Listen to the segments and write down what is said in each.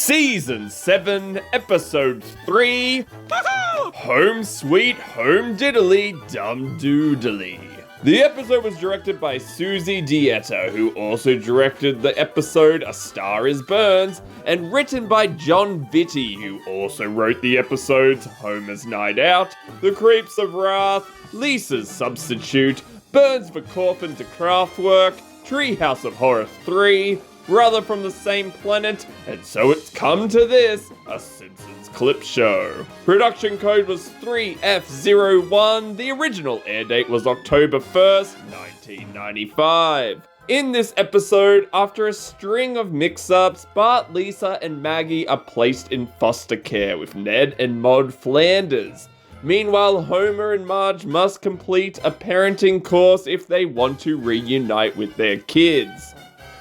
Season 7, Episode 3, Home Sweet Homediddly-Dum-Doodily. The episode was directed by Susie Dieta, who also directed the episode A Star Is Burns, and written by John Vitti, who also wrote the episodes Homer's Night Out, The Creeps of Wrath, Lisa's Substitute, Burns for Carpenter Craftwork, Treehouse of Horror 3, Brother from the Same Planet, and so it's come to this, a Simpsons clip show. Production code was 3F01, the original air date was October 1st, 1995. In this episode, after a string of mix-ups, Bart, Lisa, and Maggie are placed in foster care with Ned and Maude Flanders. Meanwhile, Homer and Marge must complete a parenting course if they want to reunite with their kids.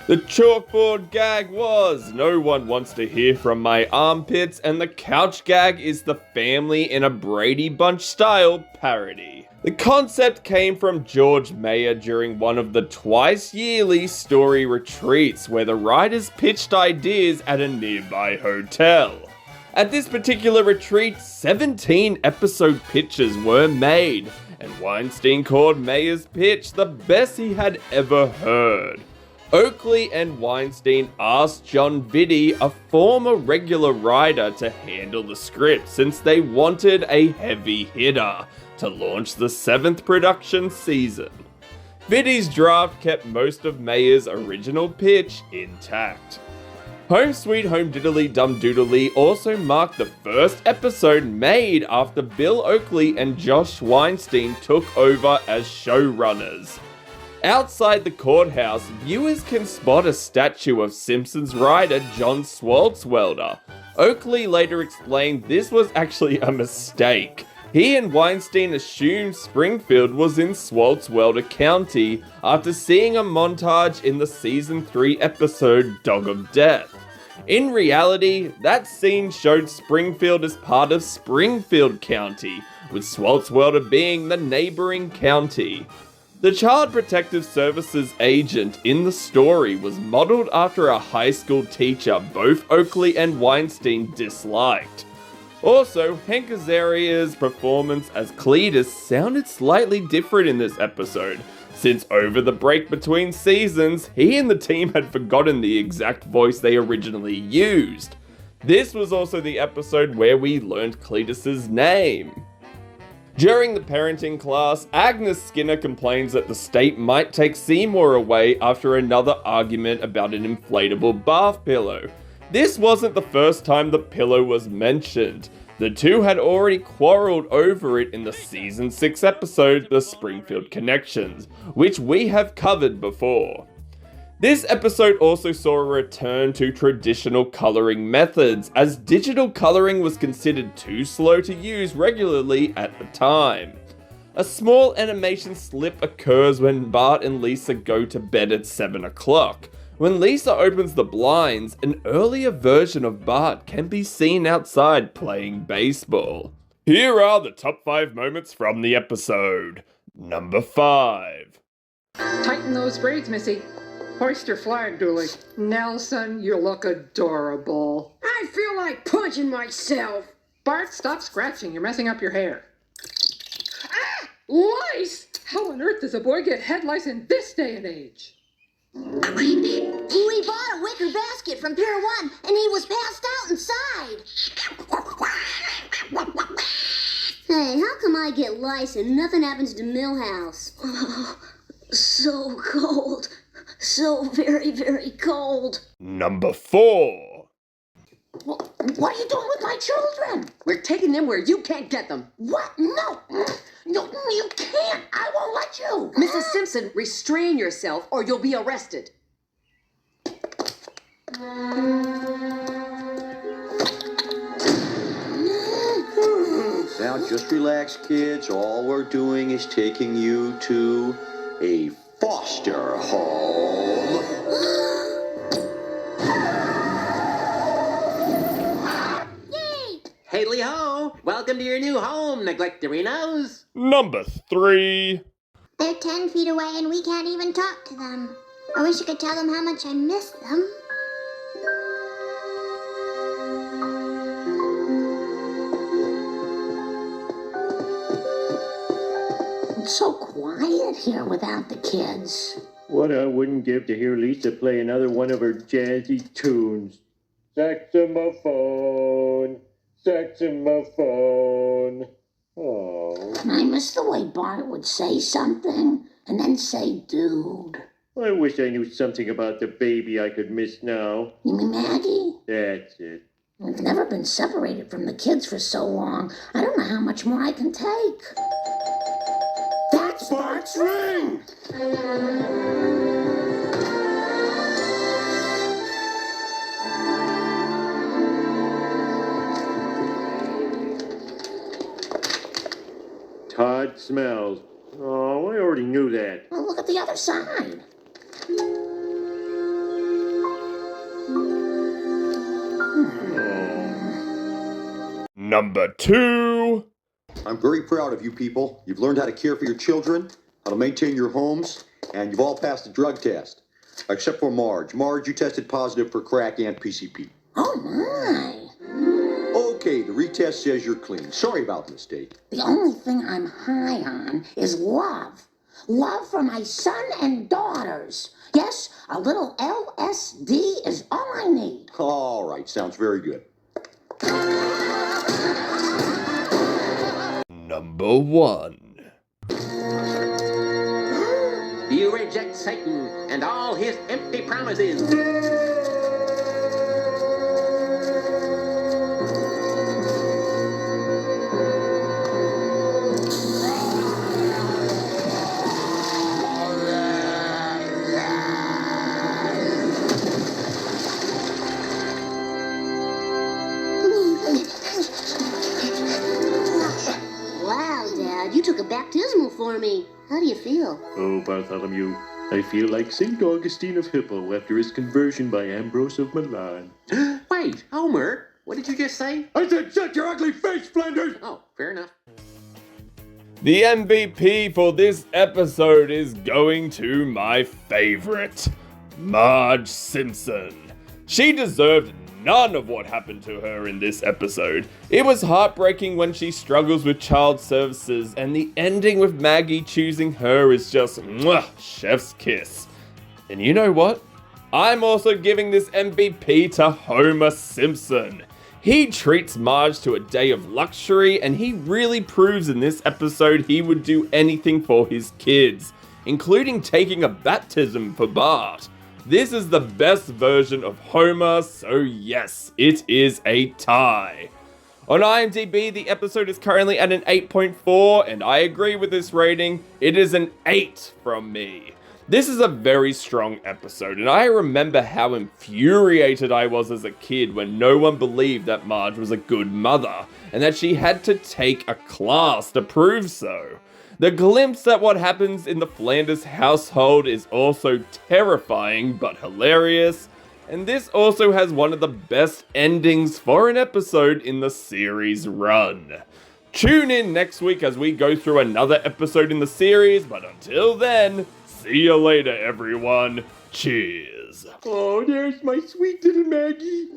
The chalkboard gag was, no one wants to hear from my armpits, and the couch gag is the family in a Brady Bunch style parody. The concept came from George Mayer during one of the twice yearly story retreats where the writers pitched ideas at a nearby hotel. At this particular retreat, 17 episode pitches were made, and Weinstein called Mayer's pitch the best he had ever heard. Oakley and Weinstein asked John Vitti, a former regular writer, to handle the script since they wanted a heavy hitter to launch the 7th production season. Vitti's draft kept most of Mayer's original pitch intact. Home Sweet Homediddly-Dum-Doodily also marked the first episode made after Bill Oakley and Josh Weinstein took over as showrunners. Outside the courthouse, viewers can spot a statue of Simpsons writer John Swartzwelder. Oakley later explained this was actually a mistake. He and Weinstein assumed Springfield was in Swartzwelder County after seeing a montage in the season 3 episode Dog of Death. In reality, that scene showed Springfield as part of Springfield County, with Swartzwelder being the neighboring county. The Child Protective Services agent in the story was modeled after a high school teacher both Oakley and Weinstein disliked. Also, Hank Azaria's performance as Cletus sounded slightly different in this episode, since over the break between seasons, he and the team had forgotten the exact voice they originally used. This was also the episode where we learned Cletus's name. During the parenting class, Agnes Skinner complains that the state might take Seymour away after another argument about an inflatable bath pillow. This wasn't the first time the pillow was mentioned. The two had already quarreled over it in the season 6 episode, The Springfield Connections, which we have covered before. This episode also saw a return to traditional colouring methods, as digital colouring was considered too slow to use regularly at the time. A small animation slip occurs when Bart and Lisa go to bed at 7 o'clock. When Lisa opens the blinds, an earlier version of Bart can be seen outside playing baseball. Here are the top 5 moments from the episode. Number 5. Tighten those braids, Missy. Hoist your flag, Dooley. Nelson, you look adorable. I feel like punching myself. Bart, stop scratching. You're messing up your hair. Ah! Lice! How on earth does a boy get head lice in this day and age? We bought a wicker basket from Pier 1, and he was passed out inside. Hey, how come I get lice and nothing happens to Millhouse? Oh, so cold. So very, very cold. Number 4. What are you doing with my children? We're taking them where you can't get them. What? No, you can't. I won't let you. Mrs. Simpson, restrain yourself or you'll be arrested. Now just relax, kids. All we're doing is taking you to a foster home. Yay! Haley-ho! Welcome to your new home, neglectorinos! Number 3. They're 10 feet away and we can't even talk to them. I wish I could tell them how much I miss them. It's so quiet here without the kids. What I wouldn't give to hear Lisa play another one of her jazzy tunes. Saxophone, saxophone. Oh. I miss the way Bart would say something and then say dude. I wish I knew something about the baby I could miss now. You mean Maggie? That's it. We've never been separated from the kids for so long. I don't know how much more I can take. That's Bart's ring! Todd smells. Oh, I already knew that. Well, look at the other side. Number 2. I'm very proud of you people. You've learned how to care for your children, how to maintain your homes, and you've all passed the drug test. Except for Marge. Marge, you tested positive for crack and PCP. Oh, my. Okay, the retest says you're clean. Sorry about the mistake. The only thing I'm high on is love. Love for my son and daughters. Yes, a little LSD is all I need. All right, sounds very good. Number 1. You reject Satan and all his empty promises. Wow, Dad, you took a baptismal for me. How do you feel? Oh, Bartholomew, I feel like St. Augustine of Hippo after his conversion by Ambrose of Milan. Wait, Homer, what did you just say? I said, shut your ugly face, Flanders! Oh, fair enough. The MVP for this episode is going to my favorite, Marge Simpson. She deserved none of what happened to her in this episode. It was heartbreaking when she struggles with child services, and the ending with Maggie choosing her is just mwah, chef's kiss. And you know what? I'm also giving this MVP to Homer Simpson. He treats Marge to a day of luxury, and he really proves in this episode he would do anything for his kids, including taking a baptism for Bart. This is the best version of Homer, so yes, it is a tie. On IMDb, the episode is currently at an 8.4, and I agree with this rating. It is an 8 from me. This is a very strong episode, and I remember how infuriated I was as a kid when no one believed that Marge was a good mother, and that she had to take a class to prove so. The glimpse at what happens in the Flanders household is also terrifying but hilarious, and this also has one of the best endings for an episode in the series run. Tune in next week as we go through another episode in the series, but until then, see you later everyone. Cheers. Oh, there's my sweet little Maggie.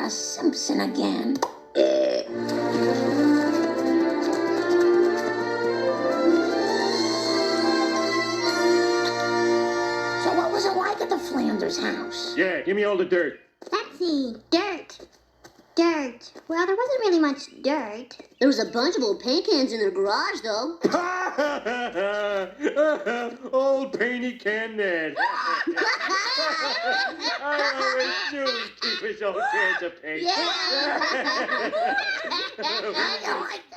Simpson again. So what was it like at the Flanders house? Yeah, give me all the dirt. Let's see. Dirt. Well, there wasn't really much dirt. There was a bunch of old paint cans in their garage, though. Old painty can Ned. I always knew he'd keep his old cans of paint. Yeah. I like that.